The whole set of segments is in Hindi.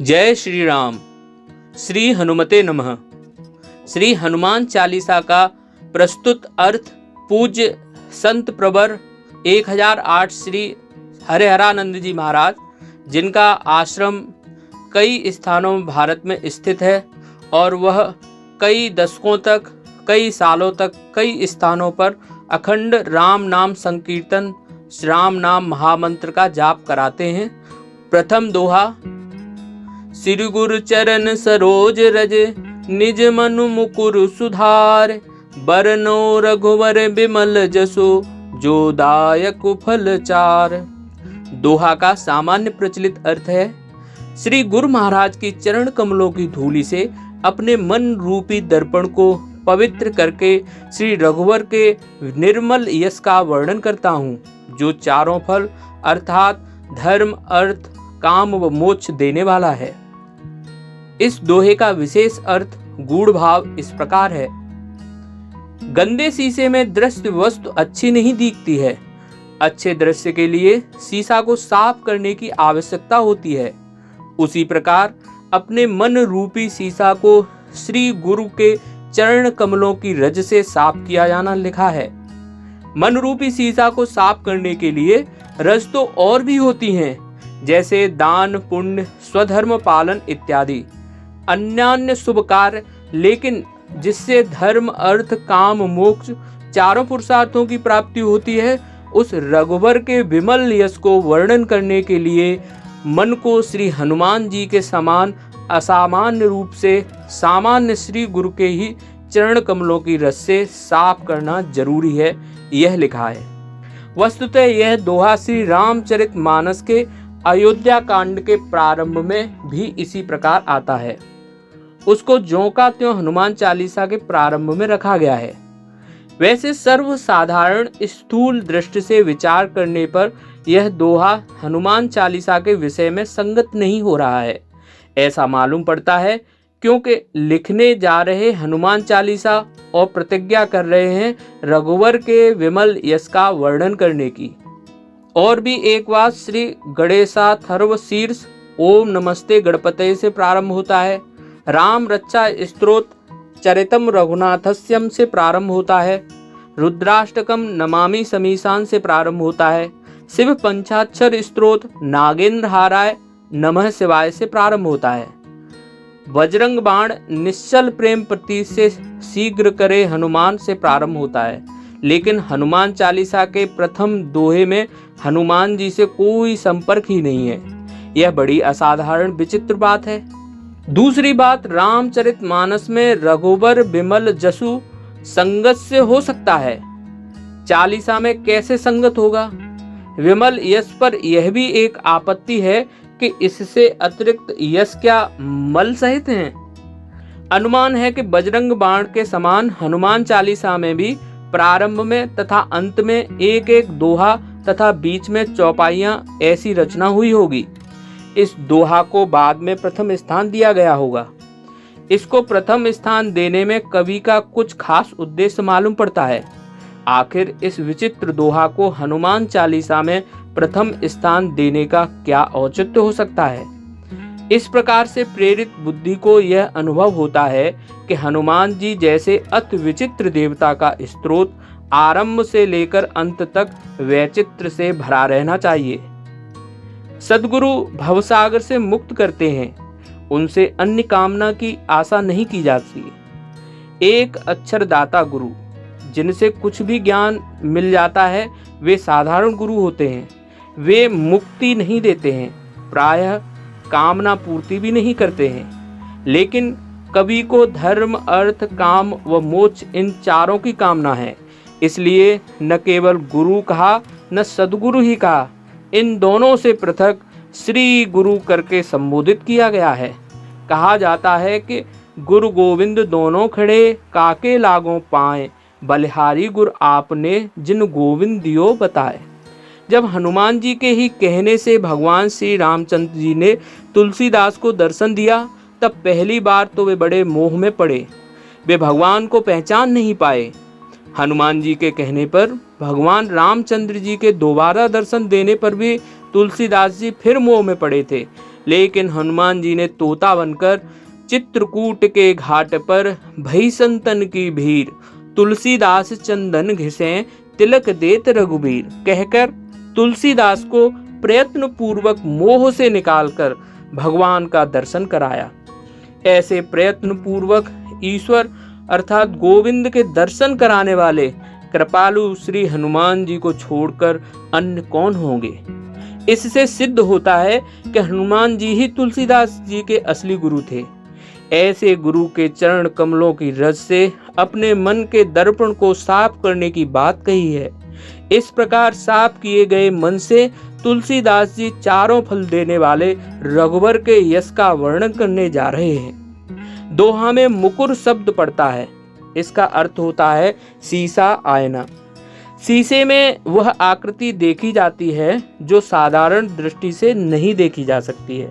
जय श्री राम। श्री हनुमते नमः। श्री हनुमान चालीसा का प्रस्तुत अर्थ पूज्य संत प्रवर 1008 श्री हरिहरानंद जी महाराज, जिनका आश्रम कई स्थानों में भारत में स्थित है और वह कई दशकों तक, कई सालों तक, कई स्थानों पर अखंड राम नाम संकीर्तन, राम नाम महामंत्र का जाप कराते हैं। प्रथम दोहा। श्री गुरु चरण सरोज रज, निज मनु मुकुर सुधार, बरनो रघुवर बिमल जसो, जो दायक फल चार। दोहा का सामान्य प्रचलित अर्थ है, श्री गुरु महाराज की चरण कमलों की धूलि से अपने मन रूपी दर्पण को पवित्र करके श्री रघुवर के निर्मल यश का वर्णन करता हूँ, जो चारों फल अर्थात धर्म, अर्थ, काम व मोक्ष देने वाला है। इस दोहे का विशेष अर्थ गूढ़ भाव इस प्रकार है। गंदे शीशे में दृश्य वस्तु अच्छी नहीं दिखती है। अच्छे दृश्य के लिए शीशा को साफ करने की आवश्यकता होती है। उसी प्रकार अपने मन रूपी शीशा को श्री गुरु के चरण कमलों की रज से साफ किया जाना लिखा है। मन रूपी शीशा को साफ करने के लिए रज तो और भी होती हैं, जैसे दान, पुण्य, स्वधर्म पालन इत्यादि अन्यान्य शुभ कार्य, लेकिन जिससे धर्म, अर्थ, काम, मोक्ष चारों पुरुषार्थों की प्राप्ति होती है, उस रघुवर के विमल यश को वर्णन करने के लिए मन को श्री हनुमान जी के समान असामान्य रूप से सामान्य श्री गुरु के ही चरण कमलों की रस से साफ करना जरूरी है, यह लिखा है। वस्तुतः यह दोहा श्री रामचरित मानस के अयोध्या कांड के प्रारंभ में भी इसी प्रकार आता है। उसको ज्यों का त्यों हनुमान चालीसा के प्रारंभ में रखा गया है। वैसे सर्वसाधारण स्थूल दृष्टि से विचार करने पर यह दोहा हनुमान चालीसा के विषय में संगत नहीं हो रहा है, ऐसा मालूम पड़ता है, क्योंकि लिखने जा रहे हनुमान चालीसा और प्रतिज्ञा कर रहे हैं रघुवर के विमल यश का वर्णन करने की। और भी एक बात श्री गणेशाथर्व शीर्ष ओम नमस्ते गणपतये से प्रारंभ होता है। राम रक्षा स्तोत्र चरितम रघुनाथस्यम से प्रारंभ होता है। रुद्राष्टकम नमामि समीशान से प्रारंभ होता है। शिव पंचाक्षर स्तोत्र नागेंद्र हाराय नमः शिवाय से प्रारंभ होता है। वज्रंग बाण निश्चल प्रेम प्रति से शीघ्र करे हनुमान से प्रारंभ होता है। लेकिन हनुमान चालीसा के प्रथम दोहे में हनुमान जी से कोई संपर्क ही नहीं है। यह बड़ी असाधारण विचित्र बात है। दूसरी बात, रामचरित मानस में रघुवर बिमल जसु संगत से हो सकता है, चालीसा में कैसे संगत होगा? विमल यश पर यह भी एक आपत्ति है कि इससे अतिरिक्त यश क्या मल सहित हैं? अनुमान है कि बजरंग बाण के समान हनुमान चालीसा में भी प्रारंभ में तथा अंत में एक एक दोहा तथा बीच में चौपाइयां ऐसी रचना हुई होगी। इस दोहा को बाद में प्रथम स्थान दिया गया होगा। इसको प्रथम स्थान देने में कवि का कुछ खास उद्देश्य मालूम पड़ता है। आखिर इस विचित्र दोहा को हनुमान चालीसा में प्रथम स्थान देने का क्या औचित्य हो सकता है? इस प्रकार से प्रेरित बुद्धि को यह अनुभव होता है कि हनुमान जी जैसे अति विचित्र देवता का स्तोत्र आरंभ से लेकर अंत तक वैचित्र से भरा रहना चाहिए। सद्गुरु भवसागर से मुक्त करते हैं, उनसे अन्य कामना की आशा नहीं की जाती। एक अक्षर दाता गुरु, जिनसे कुछ भी ज्ञान मिल जाता है, वे साधारण गुरु होते हैं। वे मुक्ति नहीं देते हैं, प्रायः कामना पूर्ति भी नहीं करते हैं। लेकिन कवि को धर्म, अर्थ, काम व मोक्ष इन चारों की कामना है। इसलिए न केवल गुरु कहा न सद्गुरु ही कहा, इन दोनों से पृथक श्री गुरु करके संबोधित किया गया है। कहा जाता है कि गुरु गोविंद दोनों खड़े, काके लागों पाए, बलिहारी गुर आपने जिन गोविंद दियो बताए। जब हनुमान जी के ही कहने से भगवान श्री रामचंद्र जी ने तुलसीदास को दर्शन दिया, तब पहली बार तो वे बड़े मोह में पड़े। वे भगवान को पहचान नहीं पाए। हनुमान जी के कहने पर भगवान रामचंद्र जी के दोबारा दर्शन देने पर भी तुलसीदास जी फिर मोह में पड़े थे। लेकिन हनुमान जी ने तोता बनकर चित्रकूट के घाट पर भई संतन की भीड़, तुलसीदास चंदन घिसे तिलक देत रघुबीर कहकर तुलसीदास को प्रयत्न पूर्वक मोह से निकालकर भगवान का दर्शन कराया। ऐसे प्रयत्न पूर्वक ईश्वर अर्थात गोविंद के दर्शन कराने वाले कृपालु श्री हनुमान जी को छोड़कर अन्य कौन होंगे। इससे सिद्ध होता है कि हनुमान जी ही तुलसीदास जी के असली गुरु थे। ऐसे गुरु के चरण कमलों की रज से अपने मन के दर्पण को साफ करने की बात कही है। इस प्रकार साफ किए गए मन से तुलसीदास जी चारों फल देने वाले रघुवर के यश का वर्णन करने जा रहे हैं। दोहा में मुकुर शब्द पड़ता है। इसका अर्थ होता है शीशा, आईना। शीशे में वह आकृति देखी जाती है जो साधारण दृष्टि से नहीं देखी जा सकती है।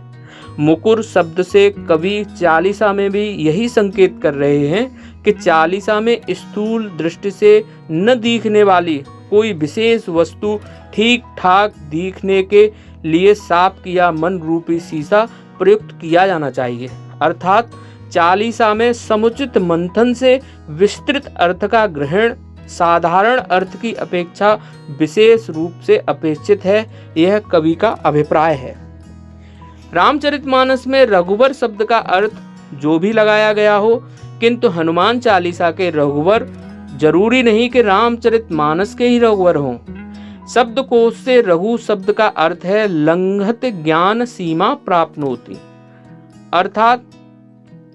मुकुर शब्द से कवि चालीसा में भी यही संकेत कर रहे हैं कि चालीसा में स्थूल दृष्टि से न दिखने वाली कोई विशेष वस्तु ठीक ठाक दिखने के लिए साफ किया मन रूपी शीशा प्रयुक्त किया जाना चाहिए। अर्थात चालीसा में समुचित मंथन से विस्तृत अर्थ का ग्रहण साधारण अर्थ की अपेक्षा विशेष रूप से अपेक्षित है। यह कवि का अभिप्राय है। रामचरितमानस में रघुवर शब्द का अर्थ जो भी लगाया गया हो, किंतु हनुमान चालीसा के रघुवर जरूरी नहीं कि रामचरितमानस के ही रघुवर हों। शब्दकोश से रघु शब्द का अर्थ है लंघत ज्ञान सीमा प्राप्नोति, अर्थात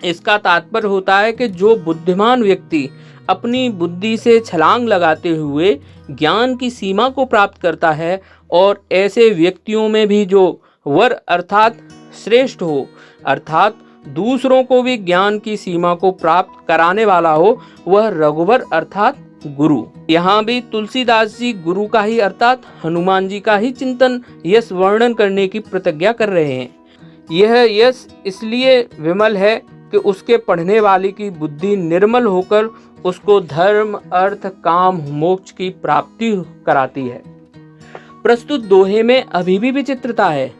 इसका तात्पर्य होता है कि जो बुद्धिमान व्यक्ति अपनी बुद्धि से छलांग लगाते हुए ज्ञान की सीमा को प्राप्त करता है और ऐसे व्यक्तियों में भी जो वर अर्थात श्रेष्ठ हो, अर्थात दूसरों को भी ज्ञान की सीमा को प्राप्त कराने वाला हो, वह रघुवर अर्थात गुरु। यहाँ भी तुलसीदास जी गुरु का ही अर्थात हनुमान जी का ही चिंतन यश वर्णन करने की प्रतिज्ञा कर रहे हैं। यह यश इसलिए विमल है कि उसके पढ़ने वाले की बुद्धि निर्मल होकर उसको धर्म, अर्थ, काम, मोक्ष की प्राप्ति कराती है। प्रस्तुत दोहे में अभी भी विचित्रता है।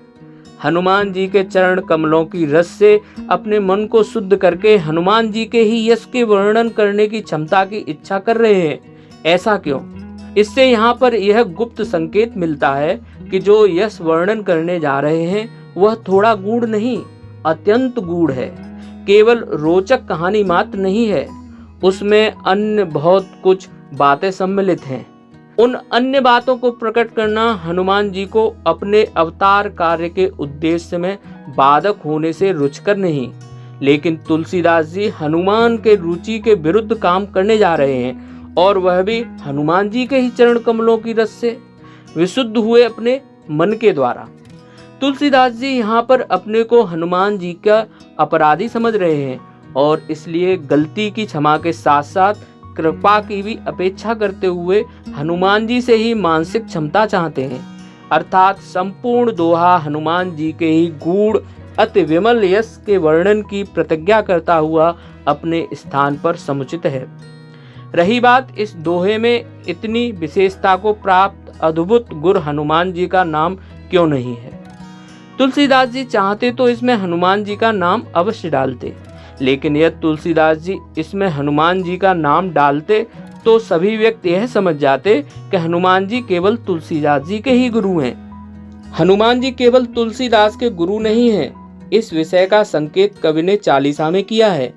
हनुमान जी के चरण कमलों की रस से अपने मन को शुद्ध करके हनुमान जी के ही यश के वर्णन करने की क्षमता की इच्छा कर रहे हैं। ऐसा क्यों? इससे यहाँ पर यह गुप्त संकेत मिलता है कि जो यश वर्णन करने जा रहे हैं वह थोड़ा गूढ़ नहीं, अत्यंत गूढ़ है। केवल रोचक कहानी मात्र नहीं है, उसमें अन्य बहुत कुछ बातें सम्मिलित हैं। उन अन्य बातों को प्रकट करना हनुमान जी को अपने अवतार कार्य के उद्देश्य में बाधक होने से रुचकर नहीं, लेकिन तुलसीदास जी हनुमान के रुचि के विरुद्ध काम करने जा रहे हैं और वह भी हनुमान जी के ही चरण कमलों की रस से विशुद्ध हुए अपने मन के द्वारा। तुलसीदास जी यहाँ पर अपने को हनुमान जी का अपराधी समझ रहे हैं और इसलिए गलती की क्षमा के साथ साथ कृपा की भी अपेक्षा करते हुए हनुमान जी से ही मानसिक क्षमता चाहते हैं। अर्थात संपूर्ण दोहा हनुमान जी के ही गूढ़ अति विमल यश के वर्णन की प्रतिज्ञा करता हुआ अपने स्थान पर समुचित है। रही बात इस दोहे में इतनी विशेषता को प्राप्त अद्भुत गुर हनुमान जी का नाम क्यों नहीं है। तुलसीदास जी चाहते तो इसमें हनुमान जी का नाम अवश्य डालते, लेकिन यदि तुलसीदास जी इसमें हनुमान जी का नाम डालते तो सभी व्यक्ति यह समझ जाते कि हनुमान जी केवल तुलसीदास जी के ही गुरु हैं। हनुमान जी केवल तुलसीदास के गुरु नहीं हैं। इस विषय का संकेत कवि ने चालीसा में किया है।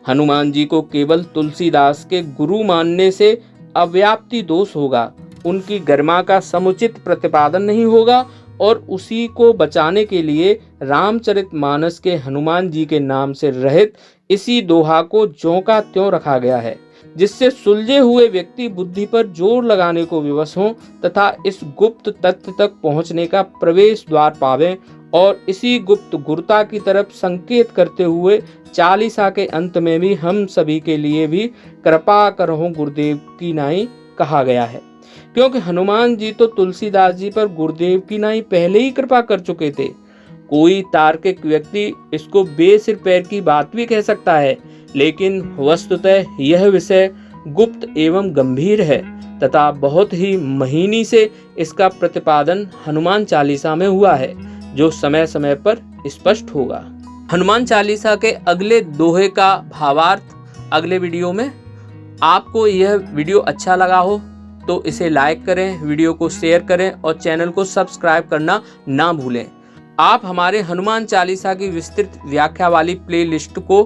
हनुमान जी को केवल तुलसीदास के गुरु मानने से अव्याप्ति दोष होगा, उनकी गरिमा का समुचित प्रतिपादन नहीं होगा और उसी को बचाने के लिए रामचरितमानस के हनुमान जी के नाम से रहित इसी दोहा को ज्यों का त्यों रखा गया है, जिससे सुलझे हुए व्यक्ति बुद्धि पर जोर लगाने को विवश हों तथा इस गुप्त तथ्य तक पहुंचने का प्रवेश द्वार पावें और इसी गुप्त गुरुता की तरफ संकेत करते हुए चालीसा के अंत में भी हम सभी के लिए भी कृपा करहो गुरुदेव की नाई कहा गया है, क्योंकि हनुमान जी तो तुलसीदास जी पर गुरुदेव की नाई पहले ही कृपा कर चुके थे। कोई तार्किक व्यक्ति इसको बेसिर पैर की बात भी कह सकता है, लेकिन वस्तुतः यह विषय गुप्त एवं गंभीर है तथा बहुत ही महीनी से इसका प्रतिपादन हनुमान चालीसा में हुआ है, जो समय समय पर स्पष्ट होगा। हनुमान चालीसा के अगले दोहे का भावार्थ अगले वीडियो में। आपको यह वीडियो अच्छा लगा हो तो इसे लाइक करें, वीडियो को शेयर करें और चैनल को सब्सक्राइब करना ना भूलें। आप हमारे हनुमान चालीसा की विस्तृत व्याख्या वाली प्लेलिस्ट को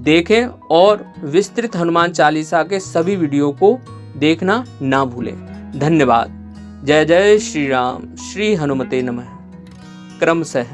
देखें और विस्तृत हनुमान चालीसा के सभी वीडियो को देखना ना भूलें। धन्यवाद। जय जय श्री राम। श्री हनुमते नमः। क्रमशः